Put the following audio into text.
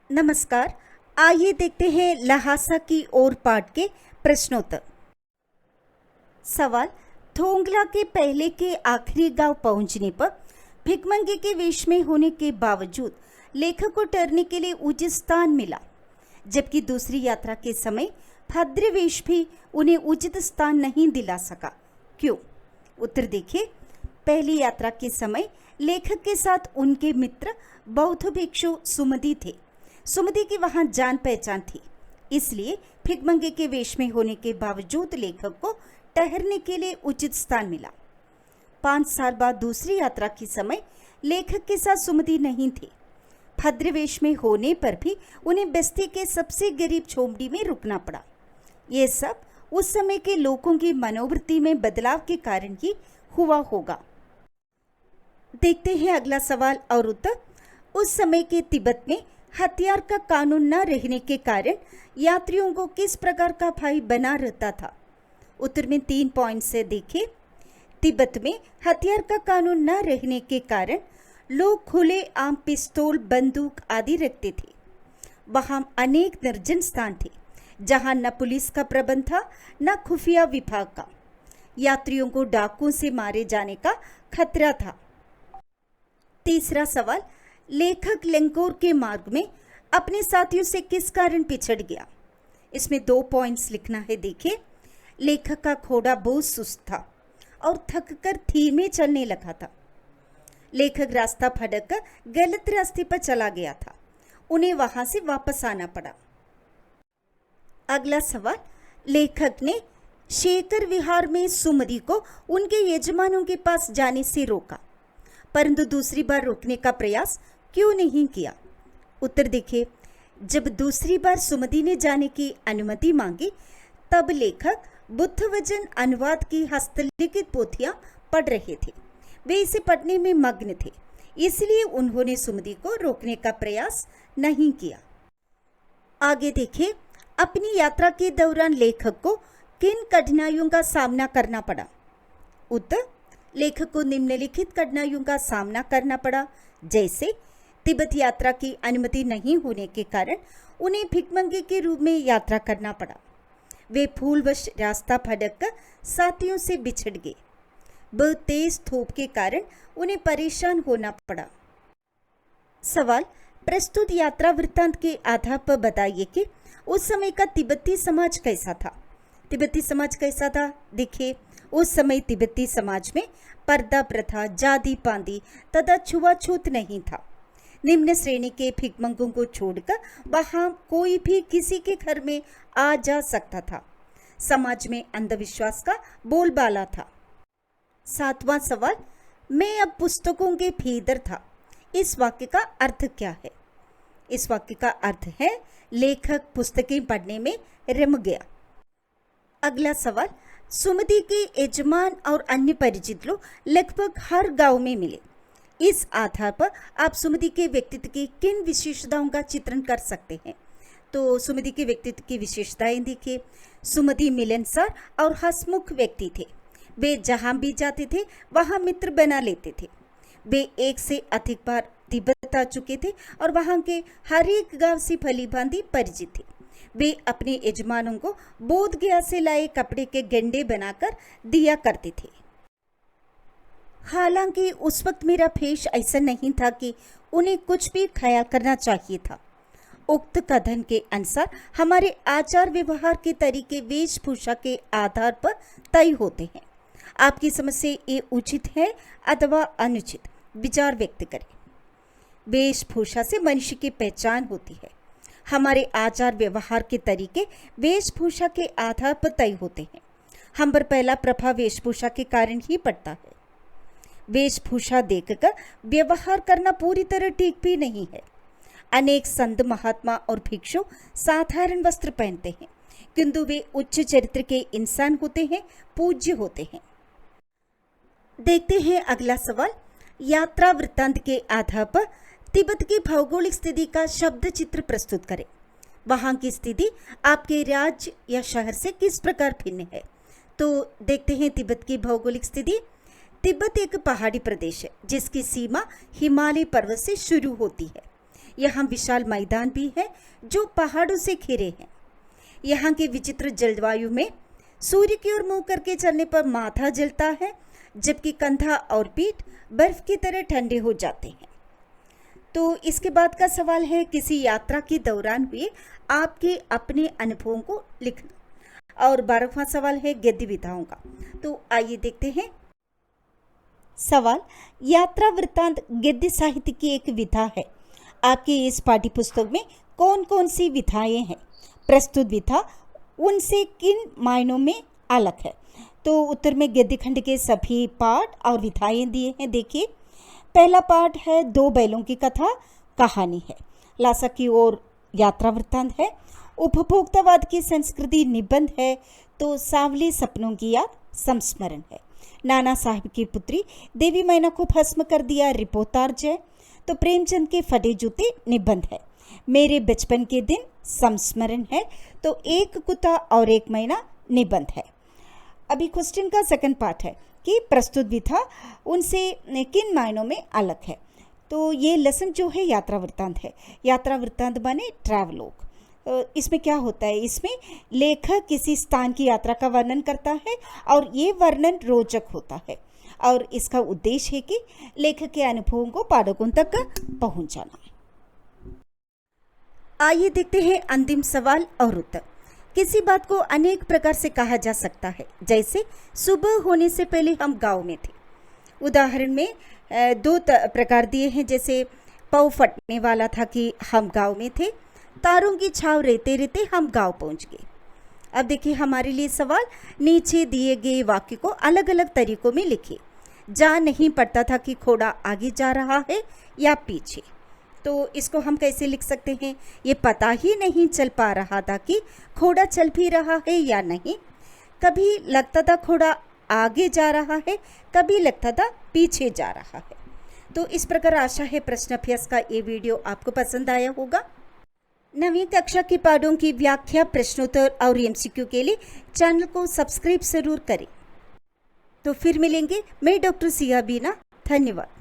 नमस्कार। आइए देखते हैं लहासा की ओर पाठ के प्रश्नोत्तर। सवाल, थोंगला के पहले के आखिरी गांव पहुंचने पर भिकमंगे के वेश में होने के बावजूद लेखक को ठहरने के लिए उचित स्थान मिला, जबकि दूसरी यात्रा के समय भद्र वेश भी उन्हें उचित स्थान नहीं दिला सका। क्यों? उत्तर देखिए। पहली यात्रा के समय लेखक के साथ उनके मित्र बौद्ध भिक्षु सुमति थे। सुमति की वहां जान पहचान थी, इसलिए भिकमंगे के वेश में होने के बावजूद लेखक को ठहरने के लिए उचित स्थान मिला। 5 साल बाद दूसरी यात्रा के समय लेखक के साथ सुमति नहीं थी। भद्र वेश में होने पर भी उन्हें बस्ती के सबसे गरीब झोपड़ी में रुकना पड़ा। ये सब उस समय के लोगों की मनोवृत्ति में बदलाव के कारण ही हुआ होगा। देखते हैं अगला सवाल और उत्तर। उस समय के तिब्बत में हथियार का कानून न रहने के कारण यात्रियों को किस प्रकार का भय बना रहता था? उत्तर में 3 पॉइंट से देखें। तिब्बत में हथियार का कानून न रहने के कारण लोग खुले आम पिस्तौल, बंदूक आदि रखते थे। वहां अनेक निर्जन स्थान थे जहां न पुलिस का प्रबंध था न खुफिया विभाग का। यात्रियों को डाकुओं से मारे जाने का खतरा था। तीसरा सवाल, लेखक लेंकोर के मार्ग में अपने साथियों से किस कारण पिछड़ गया? इसमें 2 पॉइंट्स लिखना है। देखिए, लेखक का घोड़ा बहुत सुस्त था और थककर धीमे चलने लगा था। लेखक रास्ता भटक कर गलत रास्ते पर चला गया था। उन्हें वहां से वापस आना पड़ा। अगला सवाल, लेखक ने शेखर विहार में सुमति को उनके यजमानों के पास जाने से रोका, परंतु दूसरी बार रोकने का प्रयास क्यों नहीं किया? उत्तर देखिए। जब दूसरी बार सुमति ने जाने की अनुमति मांगी, तब लेखक बुद्ध वचन अनुवाद की हस्तलिखित पोथियां पढ़ रहे थे। वे इसे पढ़ने में मग्न थे, इसलिए उन्होंने सुमति को रोकने का प्रयास नहीं किया। आगे देखिए, अपनी यात्रा के दौरान लेखक को किन कठिनाइयों का सामना करना पड़ा? उत्तर, लेखक को निम्नलिखित कठिनाइयों का सामना करना पड़ा, जैसे तिब्बत यात्रा की अनुमति नहीं होने के कारण उन्हें भिकमंगे के रूप में यात्रा करना पड़ा। वे भूलवश रास्ता भटक कर साथियों से बिछड़ गए। बहुत तेज धूप के कारण उन्हें परेशान होना पड़ा। सवाल, प्रस्तुत यात्रा वृत्तांत के आधार पर बताइए कि उस समय का तिब्बती समाज कैसा था? तिब्बती समाज कैसा था? देखिए, उस समय तिब्बती समाज में पर्दा प्रथा, जाति पांदी तथा छुआछूत नहीं था। निम्न श्रेणी के भिकमंगों को छोड़कर वहां कोई भी किसी के घर में आ जा सकता था। समाज में अंधविश्वास का बोलबाला था। 7वां सवाल, मैं अब पुस्तकों के भीतर था। इस वाक्य का अर्थ क्या है? इस वाक्य का अर्थ है लेखक पुस्तकें पढ़ने में रम गया। अगला सवाल, सुमति के यजमान और अन्य परिचित लोग लगभग हर गांव में मिले। इस आधार पर आप सुमति के व्यक्तित्व की किन विशेषताओं का चित्रण कर सकते हैं? तो सुमति के व्यक्तित्व की विशेषताएं देखिए। सुमति मिलनसार और हंसमुख व्यक्ति थे। वे जहां भी जाते थे वहां मित्र बना लेते थे। वे एक से अधिक बार तिब्बत आ चुके थे और वहां के हर एक गांव से भली भांति परिचित थे। वे अपने यजमानों को बोध गया से लाए कपड़े के गंडे बनाकर दिया करते थे। हालांकि उस वक्त मेरा भेष ऐसा नहीं था कि उन्हें कुछ भी ख्याल करना चाहिए था। उक्त कथन के अनुसार हमारे आचार व्यवहार के तरीके वेशभूषा के आधार पर तय होते हैं। आपकी समझ से ये उचित है अथवा अनुचित, विचार व्यक्त करें। वेशभूषा से मनुष्य की पहचान होती है। हमारे आचार व्यवहार के तरीके वेशभूषा के आधार पर तय होते हैं। हम पर पहला प्रभाव वेशभूषा के कारण ही पड़ता है। वेशभूषा देखकर व्यवहार करना पूरी तरह ठीक भी नहीं है। अनेक संत, महात्मा और भिक्षु साधारण वस्त्र पहनते हैं, किंतु वे उच्च चरित्र के इंसान होते हैं, पूज्य होते हैं। देखते हैं अगला सवाल, यात्रा वृत्तांत के आधार पर तिब्बत की भौगोलिक स्थिति का शब्द चित्र प्रस्तुत करें। वहां की स्थिति आपके राज्य या शहर से किस प्रकार भिन्न है? तो देखते हैं तिब्बत की भौगोलिक स्थिति। तिब्बत एक पहाड़ी प्रदेश है जिसकी सीमा हिमालय पर्वत से शुरू होती है। यहाँ विशाल मैदान भी है जो पहाड़ों से घिरे हैं। यहाँ के विचित्र जलवायु में सूर्य की ओर मुंह करके चलने पर माथा जलता है, जबकि कंधा और पीठ बर्फ की तरह ठंडे हो जाते हैं। तो इसके बाद का सवाल है, किसी यात्रा के दौरान हुए आपके अपने अनुभवों को लिखना। और 12वां सवाल है गद्य विधाओं का। तो आइए देखते हैं। सवाल, यात्रा वृत्तांत गद्य साहित्य की एक विधा है। आपके इस पाठ्य पुस्तक में कौन कौन सी विधाएं हैं? प्रस्तुत विधा उनसे किन मायनों में अलग है? तो उत्तर में गद्य खंड के सभी पाठ और विधाएं दिए हैं। देखिए, पहला पाठ है दो बैलों की कथा कहानी है। लासा की ओर यात्रा वृत्तांत है। उपभोक्तावाद की संस्कृति निबंध है। तो सांवले सपनों की याद संस्मरण है। नाना साहब की पुत्री देवी मैना को भस्म कर दिया रिपोर्तार्ज है। तो प्रेमचंद के फटे जूते निबंध है। मेरे बचपन के दिन संस्मरण है। तो एक कुत्ता और एक मैना निबंध है। अभी क्वेश्चन का सेकंड पार्ट है कि प्रस्तुत विधा उनसे किन मायनों में अलग है। तो ये लेसन जो है यात्रा वृत्तांत है। यात्रा वृत्तांत माने ट्रैवलॉग। इसमें क्या होता है, इसमें लेखक किसी स्थान की यात्रा का वर्णन करता है और ये वर्णन रोचक होता है और इसका उद्देश्य है कि लेखक के अनुभवों को पाठकों तक पहुंचाना। आइए देखते हैं अंतिम सवाल और उत्तर। किसी बात को अनेक प्रकार से कहा जा सकता है, जैसे सुबह होने से पहले हम गांव में थे। उदाहरण में दो प्रकार दिए हैं, जैसे पौ फटने वाला था कि हम गांव में थे, तारों की छाव रहते रहते हम गांव पहुंच गए। अब देखिए हमारे लिए सवाल, नीचे दिए गए वाक्य को अलग अलग तरीकों में लिखिए। जा नहीं पड़ता था कि घोड़ा आगे जा रहा है या पीछे। तो इसको हम कैसे लिख सकते हैं, ये पता ही नहीं चल पा रहा था कि घोड़ा चल भी रहा है या नहीं। कभी लगता था घोड़ा आगे जा रहा है, कभी लगता था पीछे जा रहा है। तो इस प्रकार आशा है प्रश्न अभ्यास का ये वीडियो आपको पसंद आया होगा। नवीं कक्षा के पाठों की व्याख्या, प्रश्नोत्तर और एमसीक्यू के लिए चैनल को सब्सक्राइब जरूर करें। तो फिर मिलेंगे। मैं डॉक्टर सिया बीना। धन्यवाद।